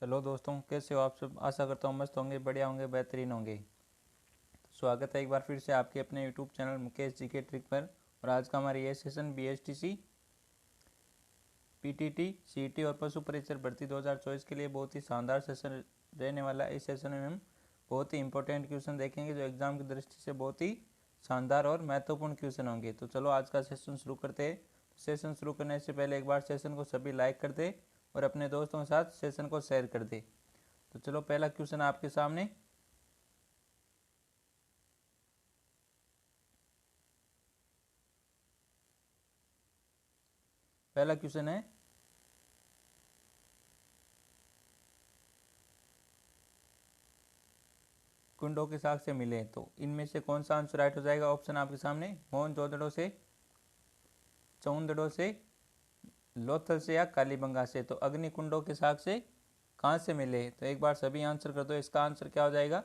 Hello दोस्तों, कैसे हो आप सब। आशा करता हूँ मस्त होंगे, बढ़िया होंगे, बेहतरीन होंगे। स्वागत है एक बार फिर से आपके अपने यूट्यूब चैनल मुकेश जी के ट्रिक पर। और आज का हमारा ये सेशन BSTC PTT CET और पशु परीक्षक भर्ती 2024 के लिए बहुत ही शानदार सेशन रहने वाला है। इस सेशन में हम बहुत ही इंपॉर्टेंट क्वेश्चन देखेंगे जो एग्जाम की दृष्टि से बहुत ही शानदार और महत्वपूर्ण क्वेश्चन होंगे। तो चलो आज का सेशन शुरू करते हैं। सेशन शुरू करने से पहले एक बार सेशन को सभी लाइक कर दे और अपने दोस्तों के साथ सेशन को शेयर कर दे। तो चलो पहला क्वेश्चन आपके सामने। पहला क्वेश्चन है, कुंडों के साख से मिले तो इनमें से कौन सा आंसर राइट हो जाएगा। ऑप्शन आपके सामने, मोहनजोदड़ो से, चौंदड़ो से, लोथल से या कालीबंगा से। तो अग्निकुंडों के साख से कहाँ से मिले, तो एक बार सभी आंसर कर दो। इसका आंसर क्या हो जाएगा,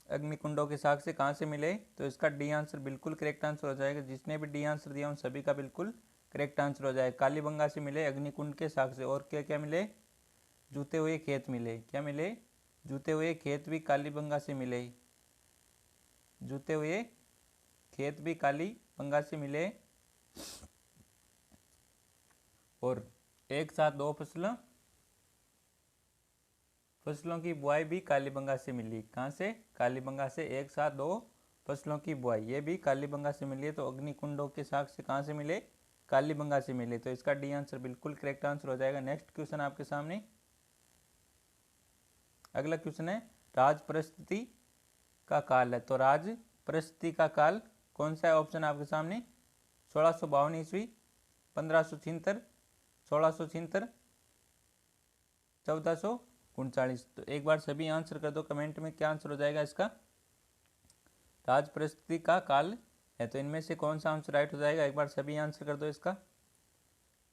अग्निकुंडों के साख से कहाँ से मिले, तो इसका डी आंसर बिल्कुल करेक्ट आंसर हो जाएगा। जिसने भी डी आंसर दिया उन सभी का बिल्कुल करेक्ट आंसर हो जाएगा। कालीबंगा से मिले अग्निकुंड के साख से। और क्या क्या मिले, जूते हुए खेत मिले। क्या मिले, जूते हुए खेत भी कालीबंगा से मिले। जूते हुए खेत भी कालीबंगा से मिले। और एक साथ दो फसलों की बुआई भी कालीबंगा से मिली। कहाँ से, कालीबंगा से। एक साथ दो फसलों की बुआई ये भी कालीबंगा से मिली है। तो अग्निकुंडों के साख से कहाँ से मिले, कालीबंगा से मिले। तो इसका डी आंसर बिल्कुल करेक्ट आंसर हो जाएगा। नेक्स्ट क्वेश्चन आपके सामने। अगला क्वेश्चन है, राज परिस्थिति का काल है। तो राज परिस्थिति का काल कौन सा है। ऑप्शन आपके सामने, 1652 ईस्वी, 1576, 1676, 1439। तो एक बार सभी आंसर कर दो कमेंट में, क्या आंसर हो जाएगा इसका। राज परिस्थिति का काल है तो इनमें से कौन सा आंसर राइट हो जाएगा। एक बार सभी आंसर कर दो इसका,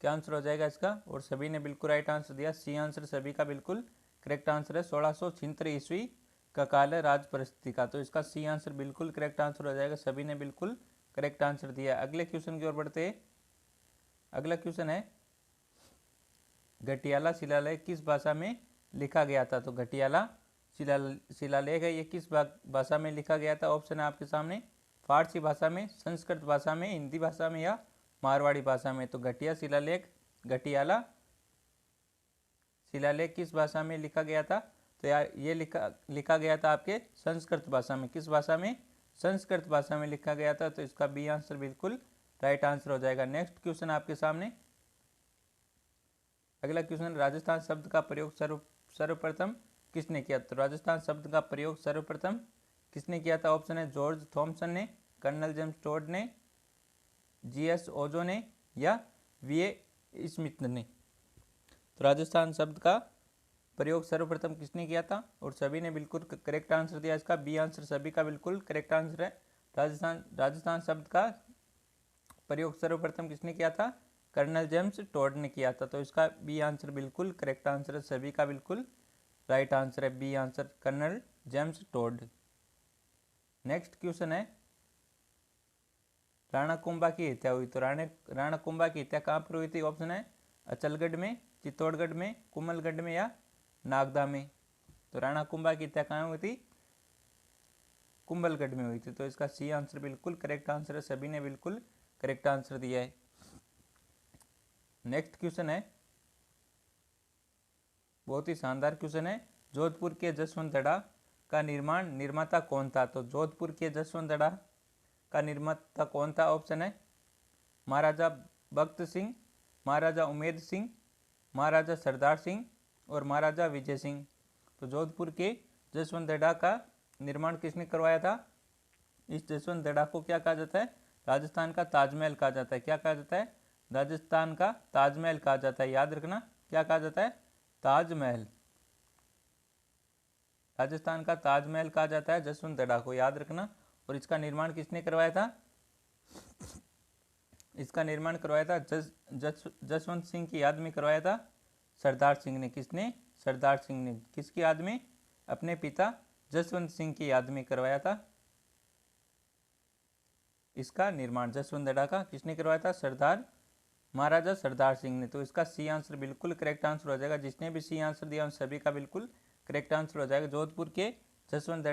क्या आंसर हो जाएगा इसका। और सभी ने बिल्कुल राइट आंसर दिया। सी आंसर सभी का बिल्कुल करेक्ट आंसर है। 1676 ईस्वी का काल है राज परिस्थिति का। तो इसका सी आंसर बिल्कुल करेक्ट आंसर हो जाएगा। सभी ने बिल्कुल करेक्ट आंसर दिया। अगले क्वेश्चन की ओर बढ़ते हैं। अगला क्वेश्चन है, घटियाला शिलालेख किस भाषा में लिखा गया था। तो घटियाला शिलालेख है, ये किस भाषा में लिखा गया था। ऑप्शन है आपके सामने, फारसी भाषा में, संस्कृत भाषा में, हिंदी भाषा में या मारवाड़ी भाषा में। तो घटियाला शिलालेख किस भाषा में लिखा गया था। तो यार ये लिखा गया था आपके संस्कृत भाषा में। किस भाषा में, संस्कृत भाषा में लिखा गया था। तो इसका बी आंसर बिल्कुल राइट आंसर हो जाएगा। नेक्स्ट क्वेश्चन आपके सामने। अगला क्वेश्चन, राजस्थान शब्द का प्रयोग सर्वप्रथम किसने किया। तो राजस्थान शब्द का प्रयोग सर्वप्रथम किसने किया था। ऑप्शन है, जॉर्ज थॉमसन ने, कर्नल जेम्स टोड ने, GS ओजो ने या VA स्मिथ ने। तो राजस्थान शब्द का प्रयोग सर्वप्रथम किसने किया था, और सभी ने बिल्कुल करेक्ट आंसर दिया। इसका बी आंसर सभी का बिल्कुल करेक्ट आंसर है। राजस्थान शब्द का प्रयोग सर्वप्रथम किसने किया था, कर्नल जेम्स टोड ने किया था। तो इसका बी आंसर बिल्कुल करेक्ट आंसर है। सभी का बिल्कुल राइट आंसर है B answer, colonel James Tod. Next question है, राणा कुंभा की हत्या हुई। तो राणा कुंभा की हत्या कहाँ पर हुई थी। ऑप्शन है, अचलगढ़ में, चित्तौड़गढ़ में, कुमलगढ़ में या नागदा में। तो राणा कुंभा की हत्या कहाँ हुई थी, कुंभलगढ़ में हुई थी। तो इसका सी आंसर बिल्कुल करेक्ट आंसर है। सभी ने बिल्कुल करेक्ट आंसर दिया है। नेक्स्ट क्वेश्चन है, बहुत ही शानदार क्वेश्चन है, जोधपुर के जसवंतगढ़ का निर्माता कौन था। तो जोधपुर के जसवंतगढ़ का निर्माता कौन था। ऑप्शन है, महाराजा भक्त सिंह, महाराजा उमेद सिंह, महाराजा सरदार सिंह और महाराजा विजय सिंह। तो जोधपुर के जसवंतगढ़ का निर्माण किसने करवाया था। इस जसवंतगढ़ को क्या कहा जाता है, राजस्थान का ताजमहल कहा जाता है। क्या कहा जाता है, राजस्थान का ताजमहल कहा जाता है। याद रखना, क्या कहा जाता है, ताजमहल। राजस्थान का ताजमहल कहा जाता है जसवंतगढ़ को, याद रखना। और इसका निर्माण किसने करवाया था, इसका निर्माण करवाया था जसवंत सिंह की याद में करवाया था सरदार सिंह ने। किसने, सरदार सिंह ने। किसकी याद में, अपने पिता जसवंत सिंह की याद में करवाया था। इसका निर्माण जसवंतगढ़ का किसने करवाया था, सरदार महाराजा सरदार सिंह ने। तो इसका सी आंसर बिल्कुल करेक्ट आंसर हो जाएगा। जिसने भी सी आंसर दिया उन सभी का बिल्कुल करेक्ट आंसर हो जाएगा। जोधपुर के जसवंत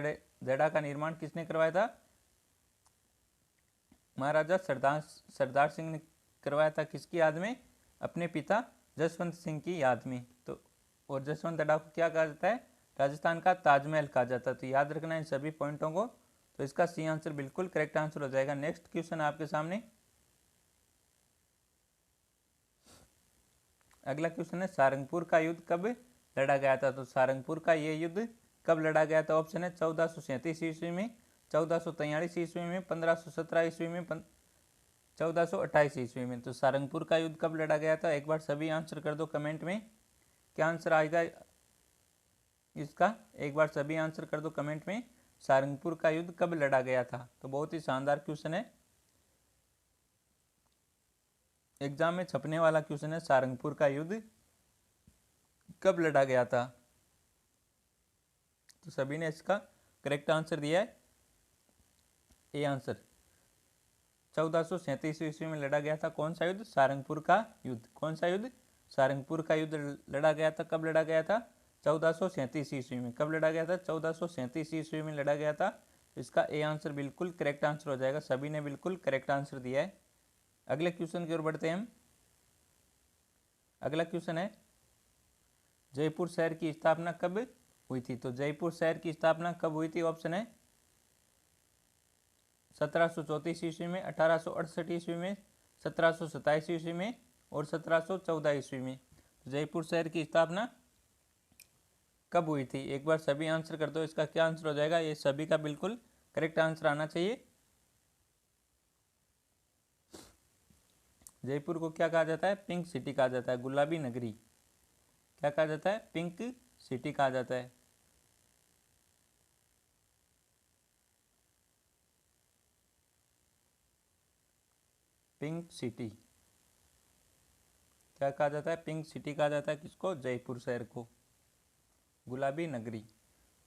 दड़ा का निर्माण किसने करवाया था? महाराजा सरदार सिंह ने करवाया था। किसकी याद में? अपने पिता जसवंत सिंह की याद में। तो और जसवंत दड़ा को क्या कहा जाता है? राजस्थान का ताजमहल कहा जाता है। तो याद रखना इन सभी पॉइंटों को। तो इसका सी आंसर बिल्कुल करेक्ट आंसर हो जाएगा। नेक्स्ट क्वेश्चन आपके सामने। अगला क्वेश्चन है सारंगपुर का युद्ध कब लड़ा गया था? तो सारंगपुर का ये युद्ध कब लड़ा गया था? ऑप्शन है 1437 ईस्वी में, 1443 ईस्वी में, 1517 ईस्वी में, 1428 ईस्वी में। तो सारंगपुर का युद्ध कब लड़ा गया था? एक बार सभी आंसर कर दो कमेंट में। क्या आंसर आएगा इसका? एक बार सभी आंसर कर दो कमेंट में। सारंगपुर का युद्ध कब लड़ा गया था? तो बहुत ही शानदार क्वेश्चन है, एग्जाम में छपने वाला क्वेश्चन है। सारंगपुर का युद्ध कब लड़ा गया था? तो सभी ने इसका करेक्ट आंसर दिया है। ए आंसर 1437 ईस्वी में लड़ा गया था। कौन सा युद्ध? सारंगपुर का युद्ध। कौन सा युद्ध? सारंगपुर का युद्ध लड़ा गया था। कब लड़ा गया था? 1437 ईस्वी में। कब लड़ा गया था? 1437 ईस्वी में लड़ा गया था। इसका ए आंसर बिल्कुल करेक्ट आंसर हो जाएगा। सभी ने बिल्कुल करेक्ट आंसर दिया है। अगले क्वेश्चन की ओर बढ़ते हैं हम। अगला क्वेश्चन है जयपुर शहर की स्थापना कब हुई थी? तो जयपुर शहर की स्थापना कब हुई थी? ऑप्शन है 1734 ईस्वी में, 1868 ईस्वी में, 1727 ईस्वी में और 1714 ईस्वी में। तो जयपुर शहर की स्थापना कब हुई थी? एक बार सभी आंसर कर दो। इसका क्या आंसर हो जाएगा? ये सभी का बिल्कुल करेक्ट आंसर आना चाहिए। जयपुर को क्या कहा जाता है? पिंक सिटी कहा जाता है, गुलाबी नगरी। क्या कहा जाता है? पिंक सिटी कहा जाता है। पिंक सिटी क्या कहा जाता है? पिंक सिटी कहा जाता है। किसको? जयपुर शहर को, गुलाबी नगरी।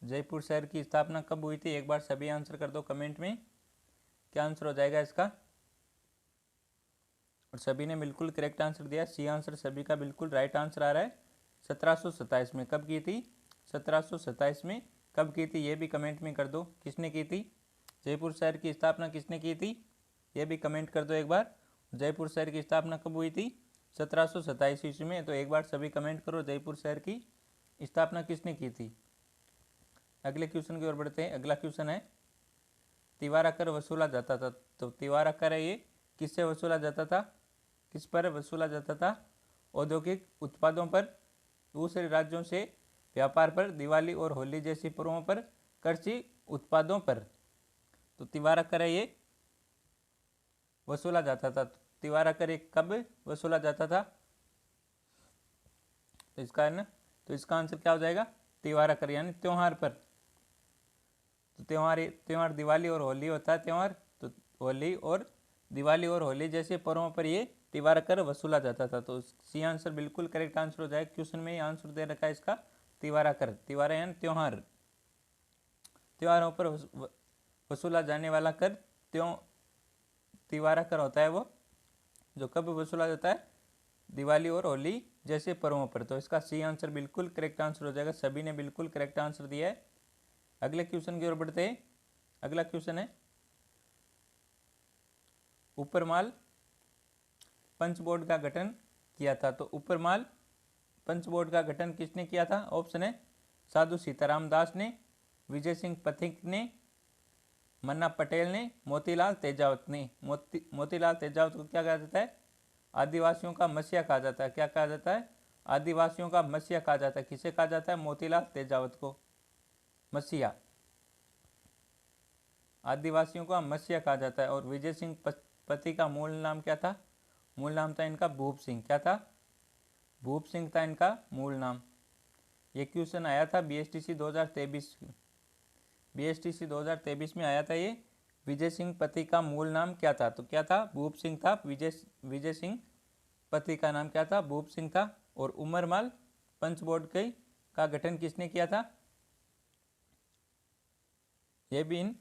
जयपुर शहर की स्थापना कब हुई थी? एक बार सभी आंसर कर दो कमेंट में। क्या आंसर हो जाएगा इसका? और सभी ने बिल्कुल करेक्ट आंसर दिया। सी आंसर सभी का बिल्कुल राइट आंसर आ रहा है। 1727 में। कब की थी? 1727 में कब की थी? ये भी कमेंट में कर दो। किसने की थी? जयपुर शहर की स्थापना किसने की थी? ये भी कमेंट कर दो एक बार। जयपुर शहर की स्थापना कब हुई थी? 1727 ईस्वी में। तो एक बार सभी कमेंट करो, जयपुर शहर की स्थापना किसने की थी? अगले क्वेश्चन की ओर बढ़ते हैं। अगला क्वेश्चन है तिवारा कर वसूला जाता था। तो तिवारा कर है ये किससे वसूला जाता था? किस पर वसूला जाता था? औद्योगिक उत्पादों पर, दूसरे राज्यों से व्यापार पर, दिवाली और होली जैसी पर्वों पर, कृषि उत्पादों पर। तो तिवारा कर है ये वसूला जाता था। तो तिवारा कर ये कब वसूला जाता था? तो इसका आंसर क्या हो जाएगा? तिवारा कर यानी त्योहार पर। तो त्योहार दिवाली और होली होता है त्योहार। तो होली और दिवाली और होली जैसे पर्वों पर ये तिवारा कर वसूला जाता था। तो सी आंसर बिल्कुल करेक्ट आंसर हो जाएगा। क्वेश्चन में ये आंसर दे रखा है इसका तिवारा कर। तिवारा यानी त्योहार, त्योहारों पर वसूला जाने वाला कर तिवारा कर होता है। वो जो कब वसूला जाता है? दिवाली और होली जैसे पर्वों पर। तो इसका सी आंसर बिल्कुल करेक्ट आंसर हो जाएगा। सभी ने बिल्कुल करेक्ट आंसर दिया है। अगले क्वेश्चन की ओर बढ़ते हैं। अगला क्वेश्चन है ऊपरमाल पंच बोर्ड का गठन किया था। तो ऊपरमाल पंच बोर्ड का गठन किसने किया था? ऑप्शन है साधु सीताराम दास ने, विजय सिंह पथिक ने, मन्ना पटेल ने, मोतीलाल तेजावत ने। मोतीलाल तेजावत को क्या कहा जाता है? आदिवासियों का मसीहा कहा जाता है। क्या कहा जाता है? आदिवासियों का मसीहा कहा जाता है। किसे कहा जाता है? मोतीलाल तेजावत को मसीहा, आदिवासियों का मसीहा कहा जाता है। और विजय सिंह पति का मूल नाम क्या था? मूल नाम था इनका भूप सिंह। क्या था? भूप सिंह था इनका मूल नाम। ये क्वेश्चन आया था बीएसटीसी 2023 बीएसटीसी 2023 में आया था ये। विजय सिंह पति का मूल नाम क्या था? तो क्या था? भूप सिंह था। विजय सिंह पति का नाम क्या था? भूप सिंह था। और उमरमाल पंच बोर्ड का गठन किसने किया था? यह भी इन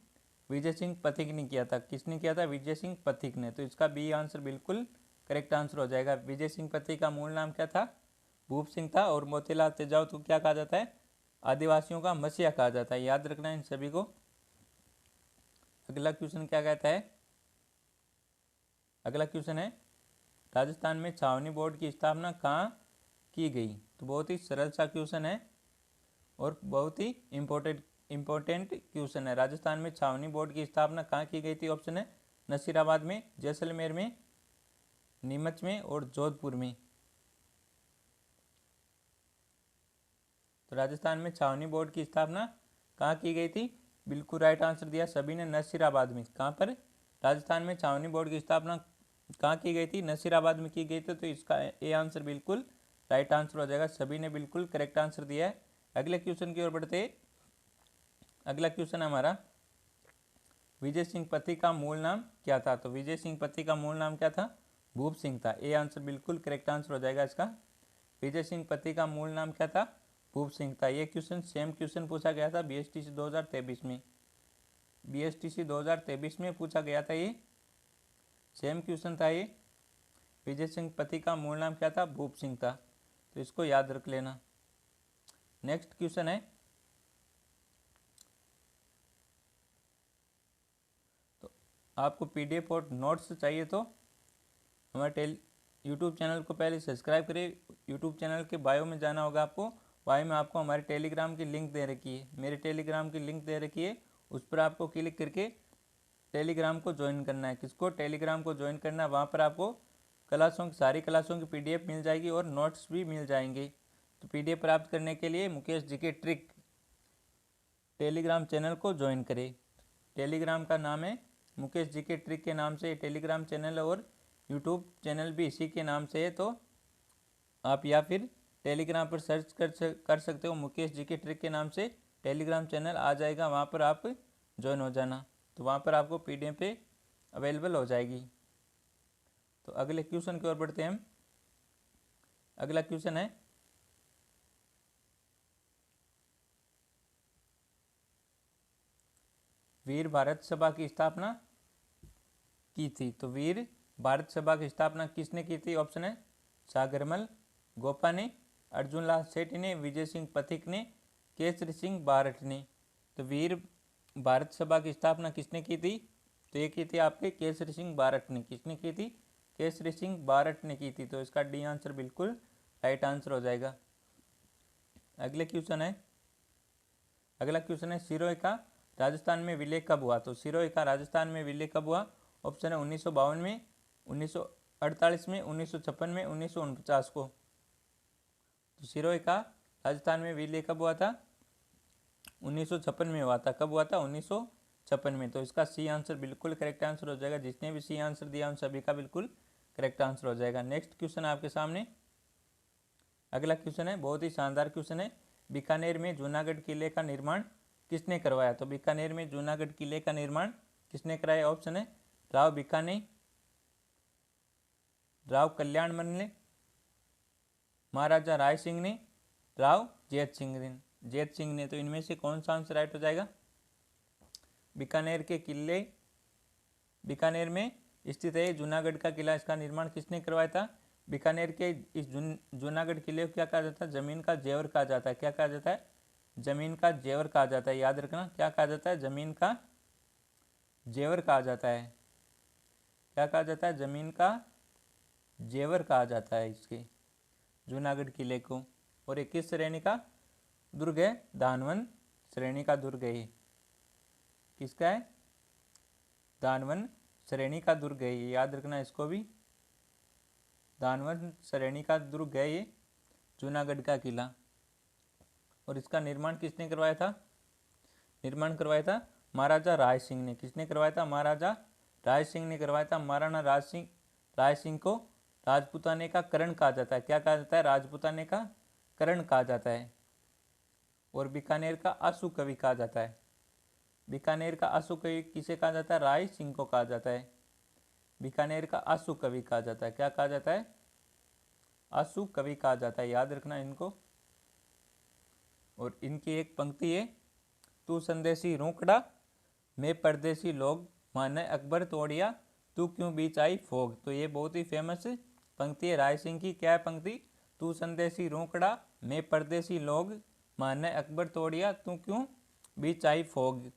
विजय सिंह पथिक ने किया था। किसने किया था? विजय सिंह पथिक ने। तो इसका बी आंसर बिल्कुल करेक्ट आंसर हो जाएगा। विजय सिंह पति का मूल नाम क्या था? भूप सिंह था। और मोतीलाल तेजावत को क्या कहा जाता है? आदिवासियों का मसीहा कहा जाता है, याद रखना इन सभी को। अगला क्वेश्चन क्या कहता है? अगला क्वेश्चन है राजस्थान में छावनी बोर्ड की स्थापना कहाँ की गई? तो बहुत ही सरल सा क्वेश्चन है और बहुत ही इम्पोर्टेंट क्वेश्चन है। राजस्थान में छावनी बोर्ड की स्थापना कहाँ की गई थी? ऑप्शन है नसीराबाद में, जैसलमेर में, नीमच में और जोधपुर में। तो राजस्थान में छावनी बोर्ड की स्थापना कहाँ की गई थी? बिल्कुल राइट आंसर दिया सभी ने, नसीराबाद में। कहाँ पर? राजस्थान में छावनी बोर्ड की स्थापना कहाँ की गई थी? नसीराबाद में की गई थी। तो इसका ए आंसर बिल्कुल राइट आंसर हो जाएगा। सभी ने बिल्कुल करेक्ट आंसर दिया है। अगले क्वेश्चन की ओर बढ़ते। अगला क्वेश्चन हमारा, विजय सिंह पति का मूल नाम क्या था? तो विजय सिंह पति का मूल नाम क्या था? भूप सिंह था। ए आंसर बिल्कुल करेक्ट आंसर हो जाएगा इसका। विजय सिंह पति का मूल नाम क्या था? भूप सिंह था। ये क्वेश्चन सेम क्वेश्चन पूछा गया था बीएसटीसी 2023 में। बीएसटीसी 2023 में पूछा गया था, ये सेम क्वेश्चन था ये। विजय सिंह पति का मूल नाम क्या था? भूप सिंह था। तो इसको याद रख लेना। नेक्स्ट क्वेश्चन है, तो आपको पीडीएफ और नोट्स चाहिए तो हमारे यूट्यूब चैनल को पहले सब्सक्राइब करिए। यूट्यूब चैनल के बायो में जाना होगा आपको, बायो में आपको हमारे टेलीग्राम की लिंक दे रखी है, मेरे टेलीग्राम की लिंक दे रखी है, उस पर आपको क्लिक करके टेलीग्राम को ज्वाइन करना है। किसको? टेलीग्राम को ज्वाइन करना है। वहाँ पर आपको क्लासों की सारी क्लासों की पीडीएफ मिल जाएगी और नोट्स भी मिल जाएंगे। तो पीडीएफ प्राप्त करने के लिए मुकेश जी के ट्रिक टेलीग्राम चैनल को ज्वाइन करें। टेलीग्राम का नाम है मुकेश जी के ट्रिक के नाम से टेलीग्राम चैनल, और यूट्यूब चैनल भी इसी के नाम से है। तो आप या फिर टेलीग्राम पर सर्च कर सकते हो, मुकेश जी के ट्रिक के नाम से टेलीग्राम चैनल आ जाएगा, वहाँ पर आप ज्वाइन हो जाना। तो वहाँ पर आपको पीडीएफ पे अवेलेबल हो जाएगी। तो अगले क्वेश्चन की ओर बढ़ते हैं हम। अगला क्वेश्चन है, वीर भारत सभा की स्थापना की थी। तो वीर भारत सभा की स्थापना किसने की थी? ऑप्शन है सागरमल, गोपा ने, अर्जुनलाल सेठी ने, विजय सिंह पथिक ने, केसरी सिंह बारठ ने। तो वीर भारत सभा की स्थापना किसने की थी? तो ये की थी आपके केसरी सिंह बारठ ने। किसने की थी? केसरी सिंह बारठ ने की थी। तो इसका डी आंसर बिल्कुल राइट आंसर हो जाएगा। अगले क्वेश्चन है, अगला क्वेश्चन है सिरोही का राजस्थान में विलय कब हुआ? तो सिरोही का राजस्थान में विलय कब हुआ? ऑप्शन है 1952 में, 1948 में, 1956 में, 1949 को। तो सिरोही का राजस्थान में विलय कब हुआ था? 1956 में हुआ था। कब हुआ था? 1956 में। तो इसका सी आंसर बिल्कुल करेक्ट आंसर हो जाएगा। जिसने भी सी आंसर दिया उन सभी का बिल्कुल करेक्ट आंसर हो जाएगा। नेक्स्ट क्वेश्चन आपके सामने, अगला क्वेश्चन है बहुत ही शानदार क्वेश्चन है, बीकानेर में जूनागढ़ किले का निर्माण किसने करवाया? तो बीकानेर में जूनागढ़ किले का निर्माण किसने कराया? ऑप्शन है राव बीकाने, राव कल्याणमल ने, महाराजा राय सिंह ने, राव जैत सिंह ने। तो इनमें से कौन सा आंसर राइट हो जाएगा? बीकानेर के किले, बीकानेर में स्थित है जूनागढ़ का किला, इसका निर्माण किसने करवाया था? बीकानेर के इस जूनागढ़ किले को क्या कहा जाता है? जमीन का जेवर कहा जाता है। क्या कहा जाता है? जमीन का जेवर कहा जाता है। याद रखना, क्या कहा जाता है? जमीन का जेवर कहा जाता है। क्या कहा जाता है? जमीन का जेवर कहा जाता है इसके जूनागढ़ किले को। और ये किस श्रेणी का दुर्ग है? दानवन श्रेणी का दुर्ग है। किसका है? दानवन श्रेणी का दुर्ग है। याद रखना इसको भी, दानवन श्रेणी का दुर्ग है ये जूनागढ़ का किला। और इसका निर्माण किसने करवाया था? निर्माण करवाया था महाराजा राय सिंह ने। किसने करवाया था? महाराजा राय सिंह ने करवाया था। महाराणा राय सिंह को राजपूताने का करण कहा जाता है। क्या कहा जाता है? राजपूताने का करण कहा जाता है। और बीकानेर का आंसू कवि कहा जाता है। बीकानेर का आंसू कवि किसे कहा जाता है? राय सिंह को कहा जाता है। बीकानेर का आंसू कवि कहा जाता है। क्या कहा जाता है? आंसू कवि कहा जाता है। याद रखना इनको। और इनकी एक पंक्ति है, तू संदेशी रोकड़ा मैं परदेसी लोग माने अकबर तोड़िया तू क्यों बीच आई फोग। तो ये बहुत ही फेमस पंक्ति है राय सिंह की। क्या है पंक्ति? तू संदेशी रोकड़ा, मैं परदेसी लोग, माने अकबर तोड़िया, तू क्यों बीच आई फोग।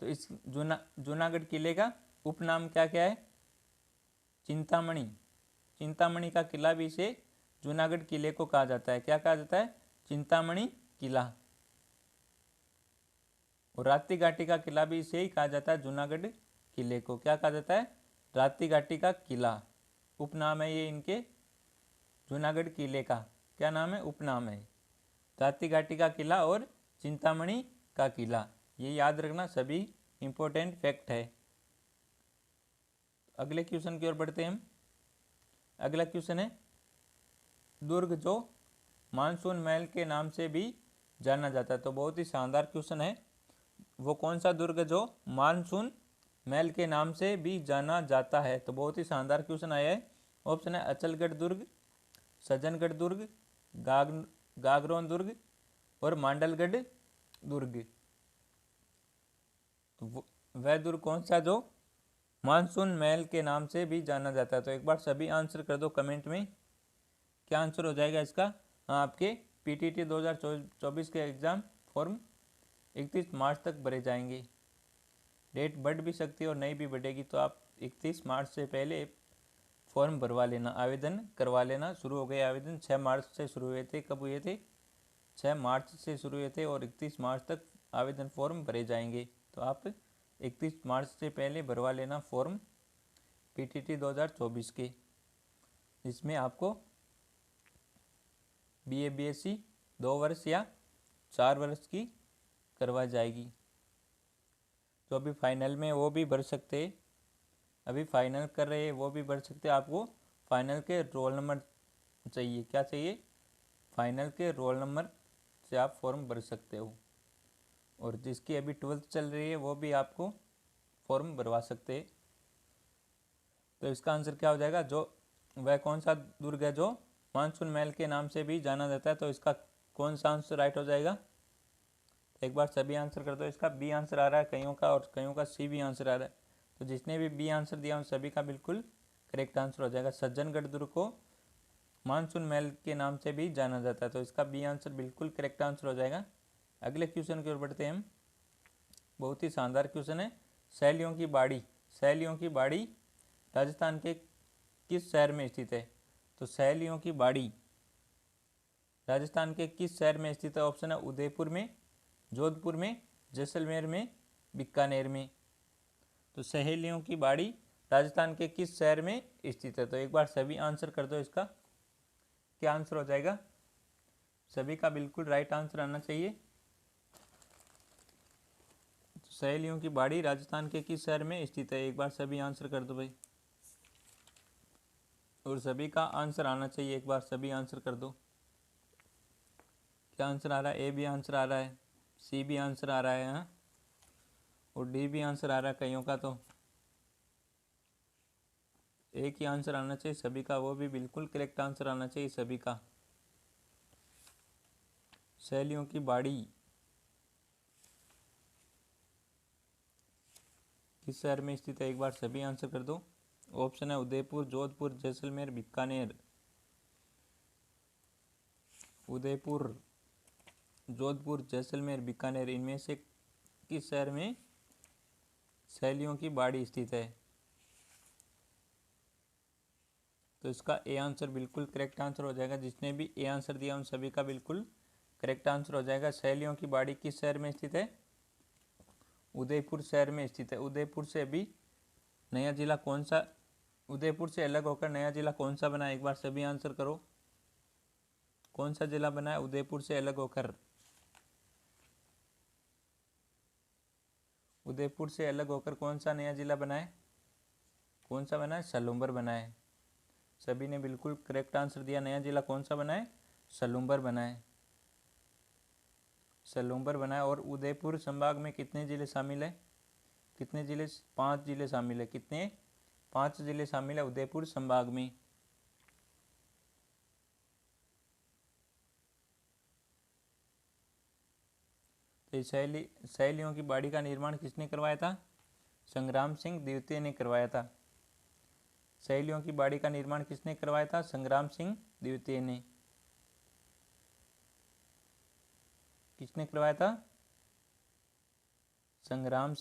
तो इस जूनागढ़ किले का उपनाम क्या क्या है? चिंतामणि। चिंतामणि का किला भी इसे जूनागढ़ किले को कहा जाता है। क्या कहा जाता है? चिंतामणि किला। और रात्रि घाटी का किला भी इसे ही कहा जाता है, जूनागढ़ किले को। क्या कहा जाता है? रात्रि घाटी का किला। उपनाम है ये इनके जूनागढ़ किले का। क्या नाम है? उपनाम है। रात्रि घाटी का किला और चिंतामणि का किला। ये याद रखना, सभी इंपॉर्टेंट फैक्ट है। अगले क्वेश्चन की ओर बढ़ते हैं हम। अगला क्वेश्चन है दुर्ग जो मानसून महल के नाम से भी जाना जाता है। तो बहुत ही शानदार क्वेश्चन है। वो कौन सा दुर्ग जो मानसून महल के नाम से भी जाना जाता है? तो बहुत ही शानदार क्वेश्चन आया है। ऑप्शन है अचलगढ़ दुर्ग, सज्जनगढ़ दुर्ग, गागरोन दुर्ग और मांडलगढ़ दुर्ग। वह दुर्ग कौन सा जो मानसून महल के नाम से भी जाना जाता है? तो एक बार सभी आंसर कर दो कमेंट में। क्या आंसर हो जाएगा इसका? हाँ, आपके पीटीटी 2024 के एग्ज़ाम फॉर्म 31 मार्च तक भरे जाएंगे। डेट बढ़ भी सकती है और नहीं भी बढ़ेगी, तो आप 31 मार्च से पहले फॉर्म भरवा लेना, आवेदन करवा लेना। शुरू हो गए आवेदन, 6 मार्च से शुरू हुए थे। कब हुए थे? 6 मार्च से शुरू हुए थे और 31 मार्च तक आवेदन फॉर्म भरे जाएंगे। तो आप 31 मार्च से पहले भरवा लेना फॉर्म पीटीटी 2024 के। इसमें आपको बीए बीएससी 2 वर्ष या 4 वर्ष की करवाई जाएगी। तो अभी फाइनल में वो भी भर सकते हैं, अभी फाइनल कर रहे हैं वो भी भर सकते हैं। आपको फाइनल के रोल नंबर चाहिए। क्या चाहिए? फाइनल के रोल नंबर से आप फॉर्म भर सकते हो। और जिसकी अभी 12th चल रही है वो भी आपको फॉर्म भरवा सकते हैं। तो इसका आंसर क्या हो जाएगा? जो वह कौन सा दुर्ग है जो मानसून महल के नाम से भी जाना जाता है? तो इसका कौन सा आंसर राइट हो जाएगा? एक बार सभी आंसर कर दो। इसका बी आंसर आ रहा है कईयों का और कईयों का सी भी आंसर आ रहा है। तो जिसने भी बी आंसर दिया उन सभी का बिल्कुल करेक्ट आंसर हो जाएगा। सज्जनगढ़ दुर्ग को मानसून महल के नाम से भी जाना जाता है। तो इसका बी आंसर बिल्कुल करेक्ट आंसर हो जाएगा। अगले क्वेश्चन की ओर बढ़ते हैं हम। बहुत ही शानदार क्वेश्चन है। सैलियों की बाड़ी। सैलियों की बाड़ी राजस्थान के किस शहर में स्थित है? तो सैलियों की बाड़ी राजस्थान के किस शहर में स्थित है? ऑप्शन है उदयपुर में, जोधपुर में, जैसलमेर में, बीकानेर में। तो सहेलियों की बाड़ी राजस्थान के किस शहर में स्थित है? तो एक बार सभी आंसर कर दो। इसका क्या आंसर हो जाएगा? सभी का बिल्कुल राइट आंसर आना चाहिए। तो सहेलियों की बाड़ी राजस्थान के किस शहर में स्थित है? एक बार सभी आंसर कर दो भाई। और सभी का आंसर आना चाहिए। एक बार सभी आंसर कर दो। क्या आंसर आ रहा है? ए भी आंसर आ रहा है, सी भी आंसर आ रहा है, हाँ, और डी भी आंसर आ रहा है कईयों का। तो एक ही आंसर आना चाहिए सभी का, वो भी बिल्कुल करेक्ट आंसर आना चाहिए सभी का। सैलियों की बाड़ी किस शहर में स्थित है? एक बार सभी आंसर कर दो। ऑप्शन है उदयपुर, जोधपुर, जैसलमेर, बीकानेर। उदयपुर, जोधपुर, जैसलमेर, बीकानेर, इनमें से किस शहर में सैलियों की बाड़ी स्थित है? तो इसका ए आंसर बिल्कुल करेक्ट आंसर हो जाएगा। जिसने भी ए आंसर दिया उन सभी का बिल्कुल करेक्ट आंसर हो जाएगा। सैलियों की बाड़ी किस शहर में स्थित है? उदयपुर शहर में स्थित है। उदयपुर से अभी नया जिला कौन सा, उदयपुर से अलग होकर नया जिला कौन सा बना है? एक बार सभी आंसर करो। कौन सा जिला बना है उदयपुर से अलग होकर? उदयपुर से अलग होकर कौन सा नया जिला बना है? कौन सा बना है? सलूम्बर बना है। सभी ने बिल्कुल करेक्ट आंसर दिया। नया जिला कौन सा बना है? सलूम्बर बना है। सलूम्बर बना है। और उदयपुर संभाग में कितने जिले शामिल है? कितने जिले? 5 जिले शामिल है। कितने? 5 जिले शामिल है उदयपुर संभाग में। तो सैलियों की बाड़ी का निर्माण किसने करवाया था? संग्राम सिंह द्वितीय ने करवाया था। सहेलियों की बाड़ी का निर्माण किसने करवाया था? संग्राम सिंह द्वितीय ने। किसने करवाया था? संग्राम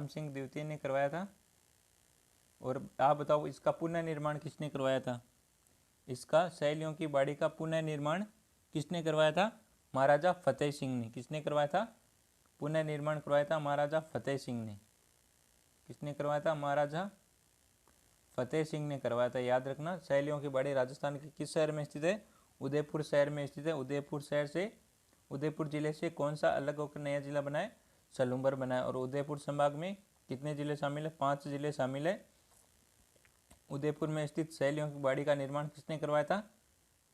सिंह द्वितीय ने करवाया था। और आप बताओ इसका पुनः निर्माण किसने करवाया था? इसका सहेलियों की बाड़ी का पुनः निर्माण किसने करवाया था? महाराजा फतेह सिंह ने। किसने करवाया था? पुनः निर्माण करवाया था महाराजा फतेह सिंह ने। किसने करवाया था? महाराजा फतेह सिंह ने करवाया था। याद रखना, सहेलियों की बाड़ी राजस्थान के किस शहर में स्थित है? उदयपुर शहर में स्थित है। उदयपुर जिले से कौन सा अलग होकर नया जिला बना है? सलूंबर बना है। और उदयपुर संभाग में कितने जिले शामिल है? 5 जिले शामिल है। उदयपुर में स्थित सहेलियों की बाड़ी का निर्माण किसने करवाया था?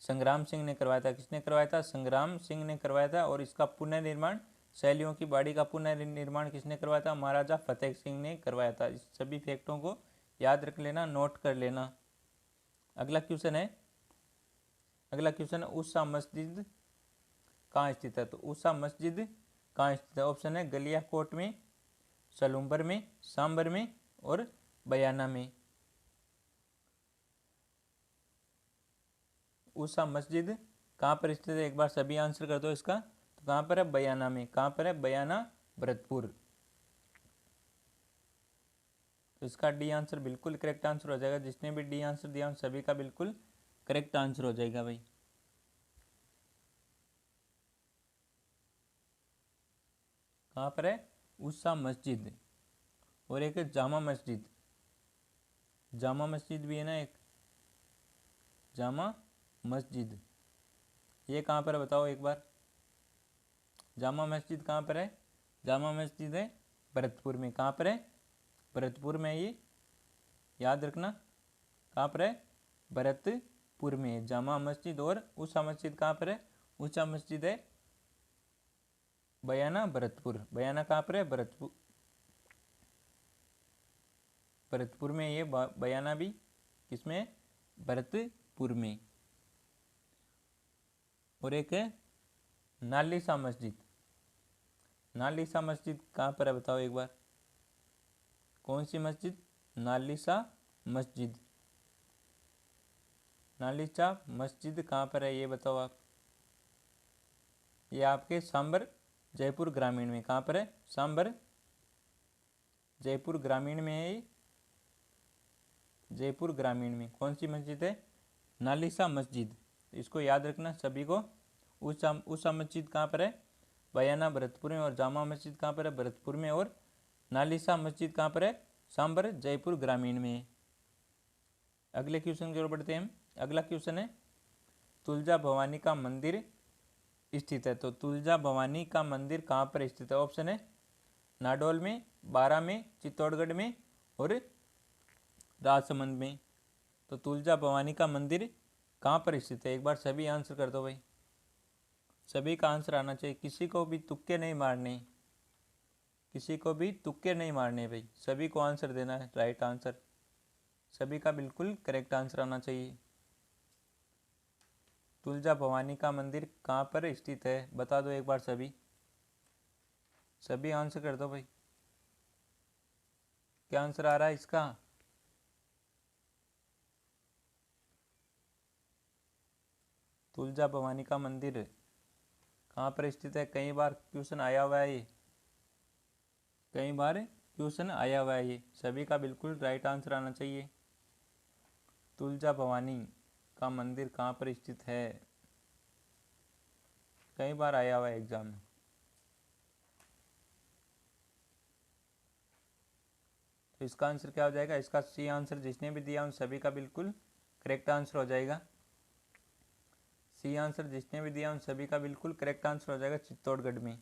संग्राम सिंह ने करवाया था। किसने करवाया था? संग्राम सिंह ने करवाया था। और इसका पुनर्निर्माण, सहेलियों की बाड़ी का पुनर्निर्माण किसने करवाया था? महाराजा फतेह सिंह ने करवाया था। इस सभी फैक्टों को याद रख लेना, नोट कर लेना। अगला क्वेश्चन है ऊषा मस्जिद कहाँ स्थित है? तो ऊषा मस्जिद कहाँ स्थित है? ऑप्शन है गलियाकोट में, सलूंबर में, सांबर में और बयाना में। ऊषा मस्जिद कहाँ पर स्थित है? एक बार सभी आंसर कर दो इसका। तो कहाँ पर है? बयाना में। कहाँ पर है? बयाना, भरतपुर। तो इसका डी आंसर बिल्कुल करेक्ट आंसर हो जाएगा। जिसने भी डी आंसर दिया उन सभी का बिल्कुल करेक्ट आंसर हो जाएगा भाई। कहाँ पर है? ऊषा मस्जिद। और एक है जामा मस्जिद। जामा मस्जिद भी है ना एक, जामा मस्जिद। ये कहाँ पर है बताओ एक बार। जामा मस्जिद कहाँ पर है? जामा मस्जिद है भरतपुर में। कहाँ पर है? भरतपुर में। ये याद रखना, कहाँ पर है? भरतपुर में जामा मस्जिद। और ऊषा मस्जिद कहाँ पर है? ऊषा मस्जिद है बयाना, भरतपुर। बयाना कहाँ पर है? भरतपुर में। ये बयाना भी किसमें है? भरतपुर में। और एक है नालिसा मस्जिद। नालिसा मस्जिद कहाँ पर है बताओ एक बार। कौन सी मस्जिद? नालिसा मस्जिद। नालिसा मस्जिद कहाँ पर है ये बताओ आप। ये आपके सांबर जयपुर ग्रामीण में। कहाँ पर है? सांबर जयपुर ग्रामीण में है। जयपुर ग्रामीण में कौन सी मस्जिद है? नालिसा मस्जिद। इसको याद रखना सभी को। ऊषा मस्जिद कहाँ पर है? बयाना, भरतपुर में। और जामा मस्जिद कहाँ पर है? भरतपुर में। और नालिसा मस्जिद कहाँ पर है? सांबर जयपुर ग्रामीण में। अगले क्वेश्चन की ओर बढ़ते हैं हम। अगला क्वेश्चन है तुलजा भवानी का मंदिर स्थित है। तो तुलजा भवानी का मंदिर कहाँ पर स्थित है? ऑप्शन है नाडोल में, बारा में, चित्तौड़गढ़ में और राजसमंद में। तो तुलजा भवानी का मंदिर कहाँ पर स्थित है? एक बार सभी आंसर कर दो भाई। सभी का आंसर आना चाहिए। किसी को भी तुक्के नहीं मारने, किसी को भी तुक्के नहीं मारने भाई। सभी को आंसर देना है, राइट आंसर। सभी का बिल्कुल करेक्ट आंसर आना चाहिए। तुलजा भवानी का मंदिर कहाँ पर स्थित है बता दो एक बार सभी। सभी आंसर कर दो भाई। क्या आंसर आ रहा है इसका? तुलजा भवानी का मंदिर कहाँ पर स्थित है? कई बार क्वेश्चन आया हुआ है ये, कई बार क्वेश्चन आया हुआ है ये। सभी का बिल्कुल राइट आंसर आना चाहिए। तुलजा भवानी का मंदिर कहाँ पर स्थित है? कई बार आया हुआ है एग्जाम में। तो इसका आंसर क्या हो जाएगा? इसका सी आंसर जिसने भी दिया उन सभी का बिल्कुल करेक्ट आंसर हो जाएगा। सी आंसर जिसने भी दिया उन सभी का बिल्कुल करेक्ट आंसर हो जाएगा, चित्तौड़गढ़ में।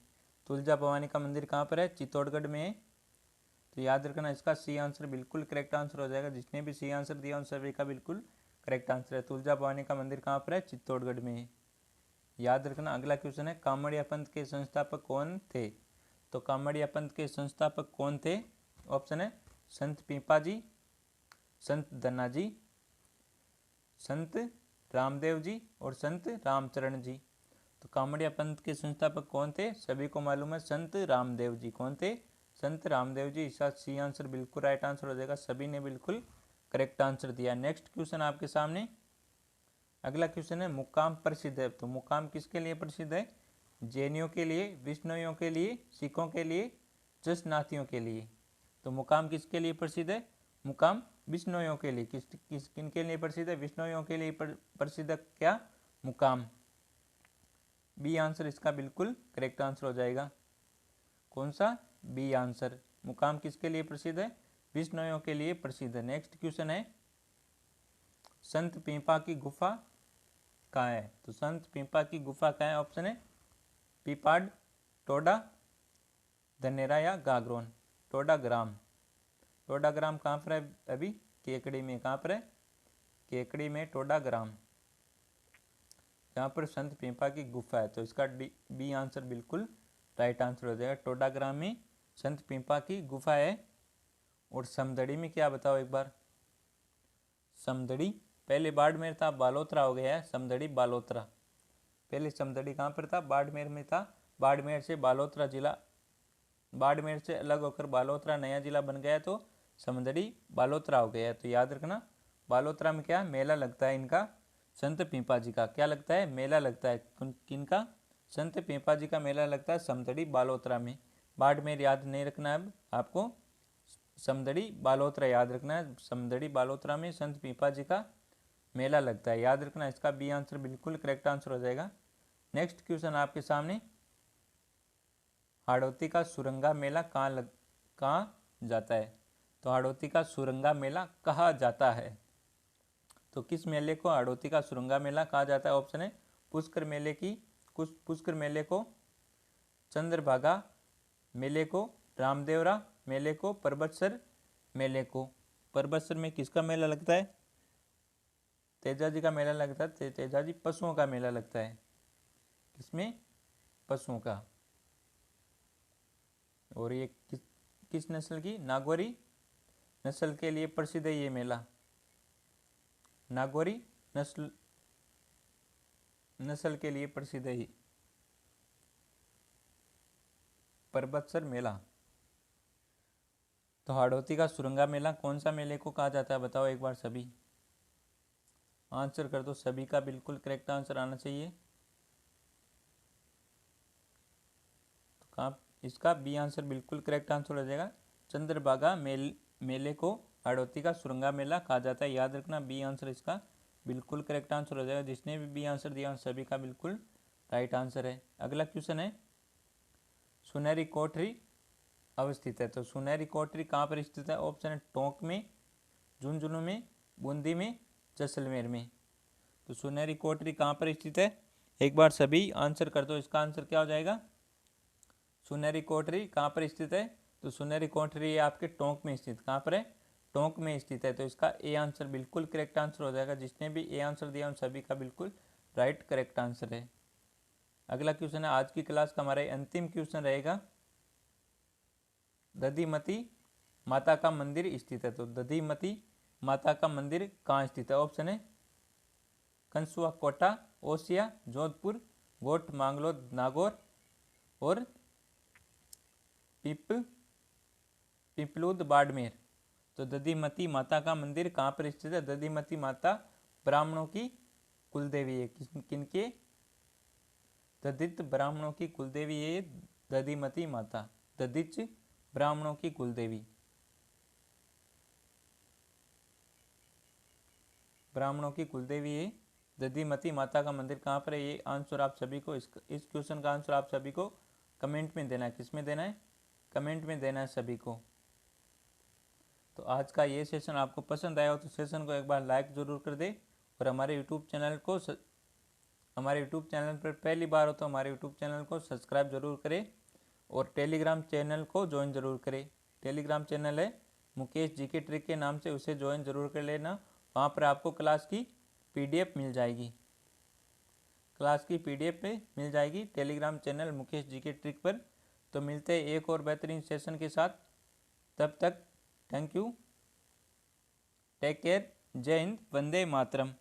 तुलजा भवानी का मंदिर कहाँ पर है? चित्तौड़गढ़ में है। तो याद रखना इसका सी आंसर बिल्कुल करेक्ट आंसर हो जाएगा। जिसने भी सी आंसर दिया उन सभी का बिल्कुल करेक्ट आंसर है। तुलजा भवानी का मंदिर कहाँ पर है? चित्तौड़गढ़ में है। याद रखना। अगला क्वेश्चन है कामड़िया पंथ के संस्थापक कौन थे? तो कामड़िया पंथ के संस्थापक कौन थे? ऑप्शन है संत पीपा जी, संत धन्ना जी, संत रामदेव जी और संत रामचरण जी। तो कामड़िया पंथ के संस्थापक कौन थे? सभी को मालूम है, संत रामदेव जी। कौन थे? संत रामदेव जी। इसका सी आंसर बिल्कुल राइट आंसर हो जाएगा। सभी ने बिल्कुल करेक्ट आंसर दिया। नेक्स्ट क्वेश्चन आपके सामने, अगला क्वेश्चन है मुकाम प्रसिद्ध है। तो मुकाम किसके लिए प्रसिद्ध है? जैनियों के लिए, विष्णुइयों के लिए, सिखों के लिए, जसनाथियों के लिए। तो मुकाम किसके लिए प्रसिद्ध है? मुकाम विष्णुइयों के लिए। किनके लिए प्रसिद्ध है? विष्णुइयों के लिए प्रसिद्ध है क्या? मुकाम। बी आंसर इसका बिल्कुल करेक्ट आंसर हो जाएगा। कौन सा? B answer. मुकाम किसके लिए प्रसिद्ध है? विष्णुइयों के लिए प्रसिद्ध है। नेक्स्ट क्वेश्चन है, संत पीपा की गुफा कहाँ है? तो संत पीपा की गुफा कहाँ है? ऑप्शन है पीपाड, टोडा, धनेरा या गागरोन। टोडा ग्राम। टोडा ग्राम कहाँ पर है? अभी केकड़ी में। कहाँ पर है? केकड़ी में टोडा ग्राम, जहाँ पर संत पीपा की गुफा है। तो इसका बी आंसर बिल्कुल राइट आंसर हो जाएगा। टोडा ग्राम में संत पीपा की गुफा है। और समदड़ी में क्या बताओ एक बार? समदड़ी पहले बाड़मेर था, बालोतरा हो गया है समदड़ी बालोतरा। पहले समदड़ी कहाँ पर था? बाड़मेर में था। बाड़मेर से बालोतरा जिला, बाड़मेर से अलग होकर बालोतरा नया जिला बन गया, तो समदड़ी बालोतरा हो गया है। तो याद रखना, बालोतरा में क्या मेला लगता है इनका? संत पीपा जी का। क्या लगता है? मेला लगता है। किनका? संत पीपा जी का मेला लगता है समदड़ी बालोतरा में। बाड़मेर याद नहीं रखना है अब आपको, समदड़ी बालोतरा याद रखना है। समदड़ी बालोतरा में संत पीपा जी का मेला लगता है, याद रखना। इसका बी आंसर बिल्कुल करेक्ट आंसर हो जाएगा। नेक्स्ट क्वेश्चन आपके सामने, हाड़ौती का सुरंगा मेला कहाँ जाता है? तो हाड़ौती का सुरंगा मेला कहाँ जाता है? तो किस मेले को हाड़ौती का सुरंगा मेला कहा जाता है? ऑप्शन है पुष्कर मेले को, चंद्रभागा मेले को, रामदेवरा मेले को, परबतसर मेले को। परबतसर में किसका मेला लगता है? तेजाजी का मेला लगता है। तेजाजी पशुओं का मेला लगता है। किसमें? पशुओं का। और ये किस नस्ल की? नागौरी नस्ल के लिए प्रसिद्ध है ये मेला। नागौरी नस्ल के लिए प्रसिद्ध है परबतसर मेला। तो हाड़ौती का सुरंगा मेला कौन सा मेले को कहा जाता है? बताओ एक बार सभी, आंसर कर दो। सभी का बिल्कुल करेक्ट आंसर आना चाहिए। तो कहाँ? इसका बी आंसर बिल्कुल करेक्ट आंसर हो जाएगा। चंद्रभागा मेले को हाड़ौती का सुरंगा मेला कहा जाता है, याद रखना। बी आंसर इसका बिल्कुल करेक्ट आंसर हो जाएगा। जिसने भी बी आंसर दिया सभी का बिल्कुल राइट आंसर है। अगला क्वेश्चन है, सुनहरी कोठरी अवस्थित है। तो सुनहरी कोठरी कहाँ पर स्थित है? ऑप्शन है टोंक में, झुंझुनू में, बूंदी में, जैसलमेर में। तो सुनहरी कोठरी कहाँ पर स्थित है? एक बार सभी आंसर कर दो। इसका आंसर क्या हो जाएगा? सुनहरी कोठरी कहाँ पर स्थित है? तो सुनहरी कोठरी ये आपके टोंक में स्थित। कहाँ पर है? टोंक में स्थित है। तो इसका ए आंसर बिल्कुल करेक्ट आंसर हो जाएगा। जिसने भी ए आंसर दिया उन सभी का बिल्कुल राइट करेक्ट आंसर है। अगला क्वेश्चन है, आज की क्लास का हमारा अंतिम क्वेश्चन रहेगा, दधिमती माता का मंदिर स्थित है। तो दधिमती माता का मंदिर कहाँ स्थित है? ऑप्शन है कंसुआ कोटा, ओसिया, जोधपुर, गोट मांगलो, नागौर और पिपलूद बाड़मेर। तो दधिमती माता का मंदिर कहाँ पर स्थित है? दधिमती माता ब्राह्मणों की कुलदेवी है। किनके? दधिच ब्राह्मणों की कुलदेवी है दधिमती माता। दधिच ब्राह्मणों की कुलदेवी, ब्राह्मणों की कुलदेवी है दधिमती माता का मंदिर कहाँ पर है? ये आंसर आप सभी को, इस क्वेश्चन का आंसर आप सभी को कमेंट में देना है। किस में देना है? कमेंट में देना है सभी को। तो आज का ये सेशन आपको पसंद आया हो तो सेशन को एक बार लाइक ज़रूर कर दे। और हमारे यूट्यूब चैनल पर पहली बार हो तो हमारे यूट्यूब चैनल को सब्सक्राइब जरूर करें और टेलीग्राम चैनल को ज्वाइन जरूर करें। टेलीग्राम चैनल है मुकेश जीके ट्रिक के नाम से, उसे ज्वाइन जरूर कर लेना। वहाँ पर आपको क्लास की PDF मिल जाएगी। क्लास की PDF पे मिल जाएगी Telegram channel Mukesh GK trick पर। तो मिलते हैं एक और बेहतरीन सेशन के साथ। तब तक थैंक यू, टेक केयर, जय हिंद, वंदे मातरम।